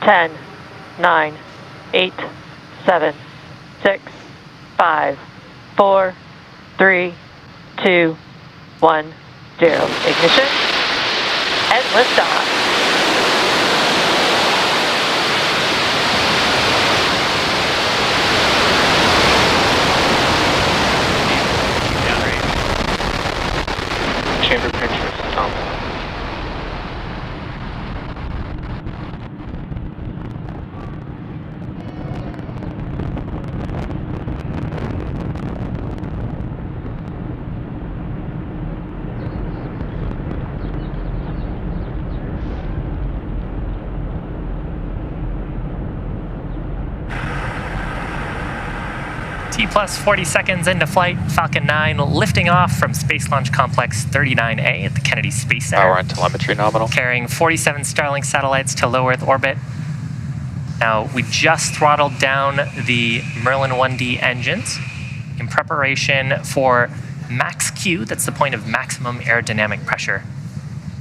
10, 9, 8, 7, 6, 5, 4, 3, 2, 1, 0. Ignition and liftoff. Chamber pictures, Tom. T plus 40 seconds into flight, Falcon 9 lifting off from Space Launch Complex 39A at the Kennedy Space Center. Power and telemetry nominal. Carrying 47 Starlink satellites to low Earth orbit. Now, we just throttled down the Merlin 1D engines in preparation for max Q. That's the point of maximum aerodynamic pressure.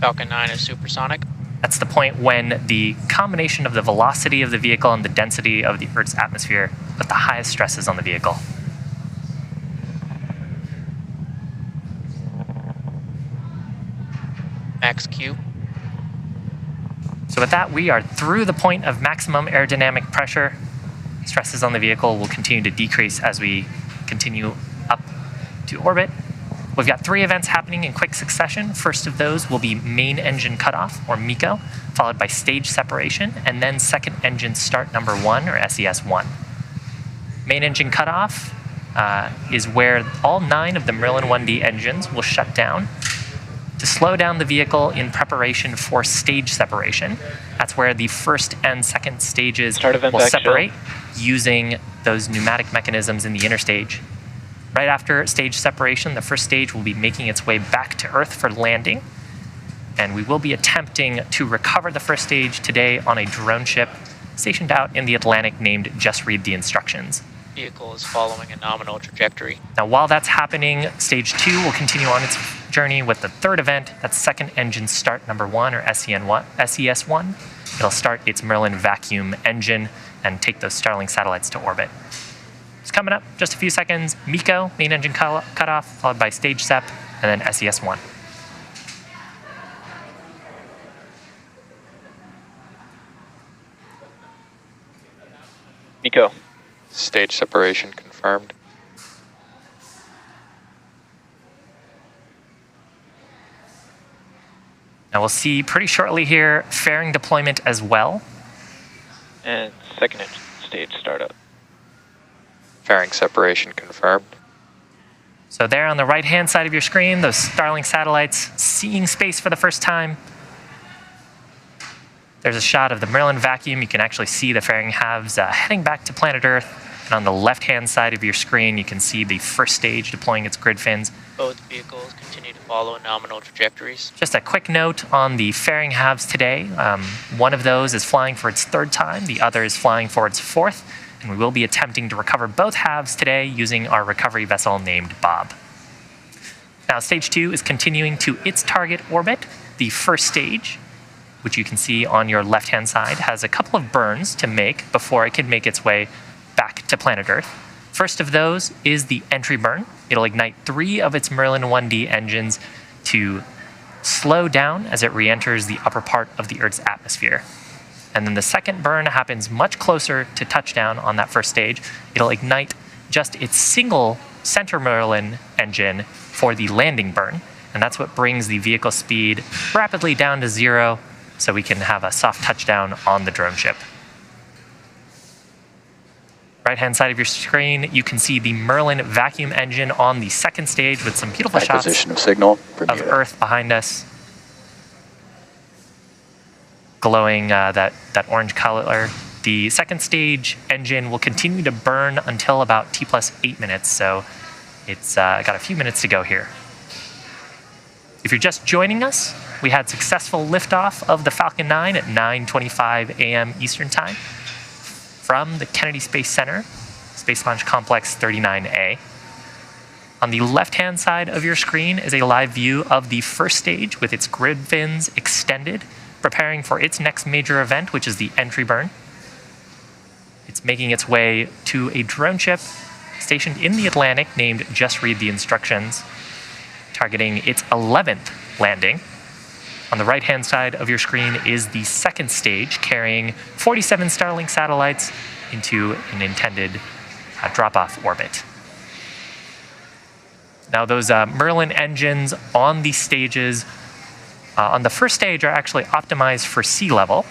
Falcon 9 is supersonic. That's the point when the combination of the velocity of the vehicle and the density of the Earth's atmosphere put the highest stresses on the vehicle. Max Q. So with that, we are through the point of maximum aerodynamic pressure. Stresses on the vehicle will continue to decrease as we continue up to orbit. We've got 3 events happening in quick succession. First of those will be main engine cutoff, or MECO, followed by stage separation, and then second engine start number 1, or SES1. Main engine cutoff is where all 9 of the Merlin 1D engines will shut down to slow down the vehicle in preparation for stage separation. That's where the first and second stages will separate using those pneumatic mechanisms in the interstage. Right after stage separation, the first stage will be making its way back to Earth for landing, and we will be attempting to recover the first stage today on a drone ship stationed out in the Atlantic named Just Read the Instructions. Vehicle is following a nominal trajectory. Now, while that's happening, stage 2 will continue on its journey with the third event. That's second engine start number 1, or SES1. It'll start its Merlin vacuum engine and take those Starlink satellites to orbit. It's coming up, just a few seconds. MECO, main engine cutoff, followed by stage SEP, and then SES1. MECO. Stage separation confirmed. Now we'll see pretty shortly here fairing deployment as well. And second engine stage startup. Fairing separation confirmed. So there on the right-hand side of your screen, those Starlink satellites seeing space for the first time. There's a shot of the Merlin vacuum. You can actually see the fairing halves heading back to planet Earth. And on the left-hand side of your screen, you can see the first stage deploying its grid fins. Both vehicles continue to follow nominal trajectories. Just a quick note on the fairing halves today. One of those is flying for its 3rd time. The other is flying for its 4th. And we will be attempting to recover both halves today using our recovery vessel named Bob. Now, stage 2 is continuing to its target orbit. The first stage, which you can see on your left-hand side, has a couple of burns to make before it can make its way back to planet Earth. First of those is the entry burn. It'll ignite 3 of its Merlin 1D engines to slow down as it re-enters the upper part of the Earth's atmosphere. And then the second burn happens much closer to touchdown on that first stage. It'll ignite just its single center Merlin engine for the landing burn. And that's what brings the vehicle speed rapidly down to 0 so we can have a soft touchdown on the drone ship. Right-hand side of your screen, you can see the Merlin vacuum engine on the second stage with some beautiful shots of Earth behind us. Glowing that orange color. The second stage engine will continue to burn until about T plus 8 minutes, so it's got a few minutes to go here. If you're just joining us, we had successful liftoff of the Falcon 9 at 9:25 a.m. Eastern Time from the Kennedy Space Center, Space Launch Complex 39A. On the left-hand side of your screen is a live view of the first stage with its grid fins extended preparing for its next major event, which is the entry burn. It's making its way to a drone ship stationed in the Atlantic named Just Read the Instructions, targeting its 11th landing. On the right-hand side of your screen is the second stage, carrying 47 Starlink satellites into an intended drop-off orbit. Now, those Merlin engines on the stages, on the first stage, are actually optimized for sea level.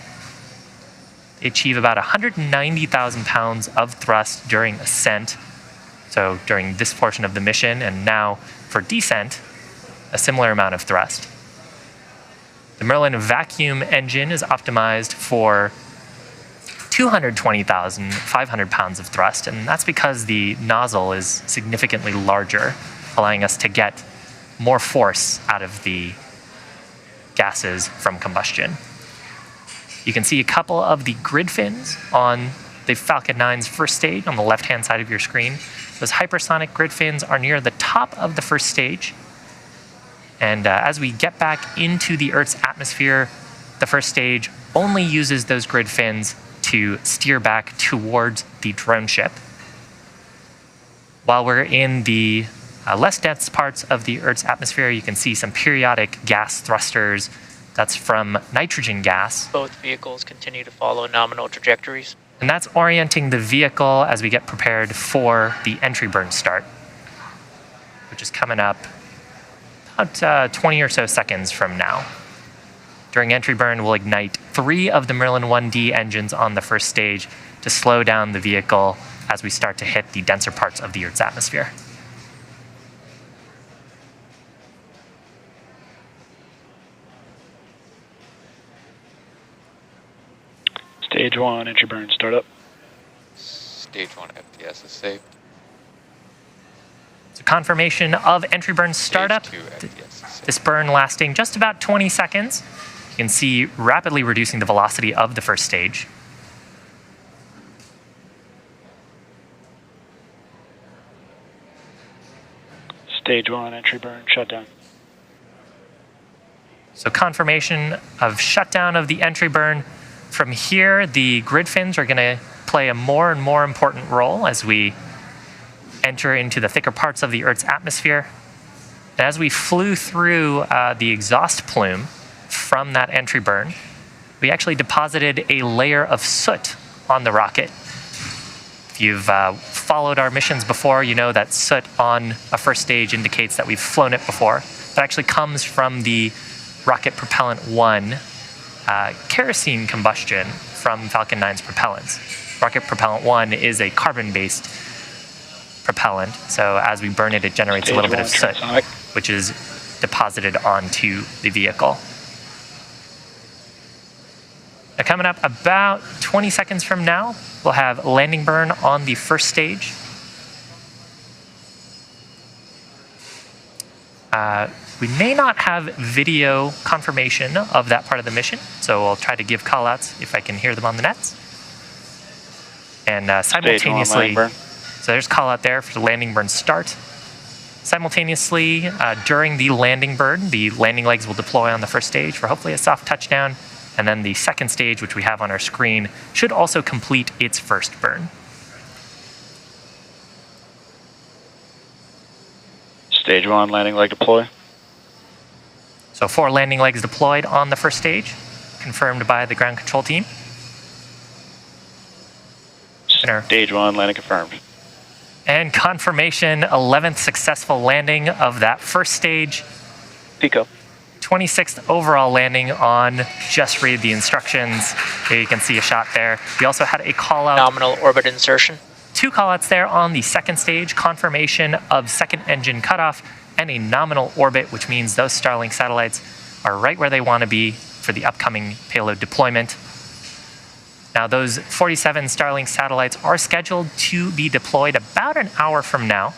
They achieve about 190,000 pounds of thrust during ascent, so during this portion of the mission, and now for descent, a similar amount of thrust. The Merlin vacuum engine is optimized for 220,500 pounds of thrust, and that's because the nozzle is significantly larger, allowing us to get more force out of the gases from combustion. You can see a couple of the grid fins on the Falcon 9's first stage on the left-hand side of your screen. Those hypersonic grid fins are near the top of the first stage. And as we get back into the Earth's atmosphere, the first stage only uses those grid fins to steer back towards the drone ship. While we're in the less dense parts of the Earth's atmosphere, you can see some periodic gas thrusters. That's from nitrogen gas. Both vehicles continue to follow nominal trajectories. And that's orienting the vehicle as we get prepared for the entry burn start, which is coming up about 20 or so seconds from now. During entry burn, we'll ignite 3 of the Merlin 1D engines on the first stage to slow down the vehicle as we start to hit the denser parts of the Earth's atmosphere. Stage 1, entry burn, startup. Stage 1 FPS is saved. So confirmation of entry burn startup. Stage 2 FPS is saved. This burn lasting just about 20 seconds. You can see rapidly reducing the velocity of the first stage. Stage 1, entry burn, shutdown. So confirmation of shutdown of the entry burn. From here, the grid fins are going to play a more and more important role as we enter into the thicker parts of the Earth's atmosphere. And as we flew through the exhaust plume from that entry burn, we actually deposited a layer of soot on the rocket. If you've followed our missions before, you know that soot on a first stage indicates that we've flown it before. That actually comes from the Rocket Propellant 1 kerosene combustion from Falcon 9's propellants. Rocket Propellant 1 is a carbon-based propellant, so as we burn it, it generates a little bit of soot, which is deposited onto the vehicle. Now, coming up about 20 seconds from now, we'll have landing burn on the first stage. We may not have video confirmation of that part of the mission, so I'll try to give callouts if I can hear them on the nets. And simultaneously, so there's callout there for the landing burn start. Simultaneously, during the landing burn, the landing legs will deploy on the first stage for hopefully a soft touchdown, and then the second stage, which we have on our screen, should also complete its first burn. Stage 1, landing leg deploy. So 4 landing legs deployed on the first stage, confirmed by the ground control team. Stage 1, landing confirmed. And confirmation, 11th successful landing of that first stage. Pico. 26th overall landing on Just Read the Instructions. Here you can see a shot there. We also had a call out. Nominal orbit insertion. 2 callouts there on the second stage, confirmation of second engine cutoff, and a nominal orbit, which means those Starlink satellites are right where they want to be for the upcoming payload deployment. Now, those 47 Starlink satellites are scheduled to be deployed about an hour from now.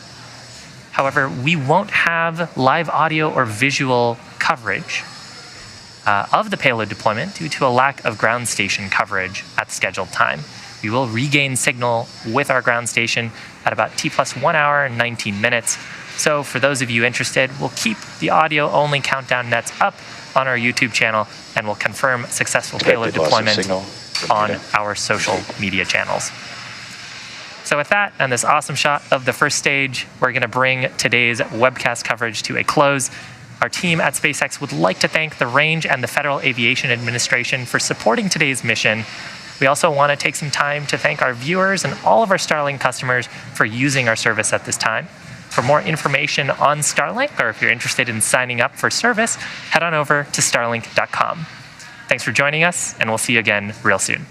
However, we won't have live audio or visual coverage of the payload deployment due to a lack of ground station coverage at the scheduled time. We will regain signal with our ground station at about T+1 hour and 19 minutes So for those of you interested, we'll keep the audio-only countdown nets up on our YouTube channel, and we'll confirm successful payload deployment on our social media channels. So with that and this awesome shot of the first stage, we're going to bring today's webcast coverage to a close. Our team at SpaceX would like to thank the Range and the Federal Aviation Administration for supporting today's mission. We also want to take some time to thank our viewers and all of our Starlink customers for using our service at this time. For more information on Starlink, or if you're interested in signing up for service, head on over to starlink.com. Thanks for joining us, and we'll see you again real soon.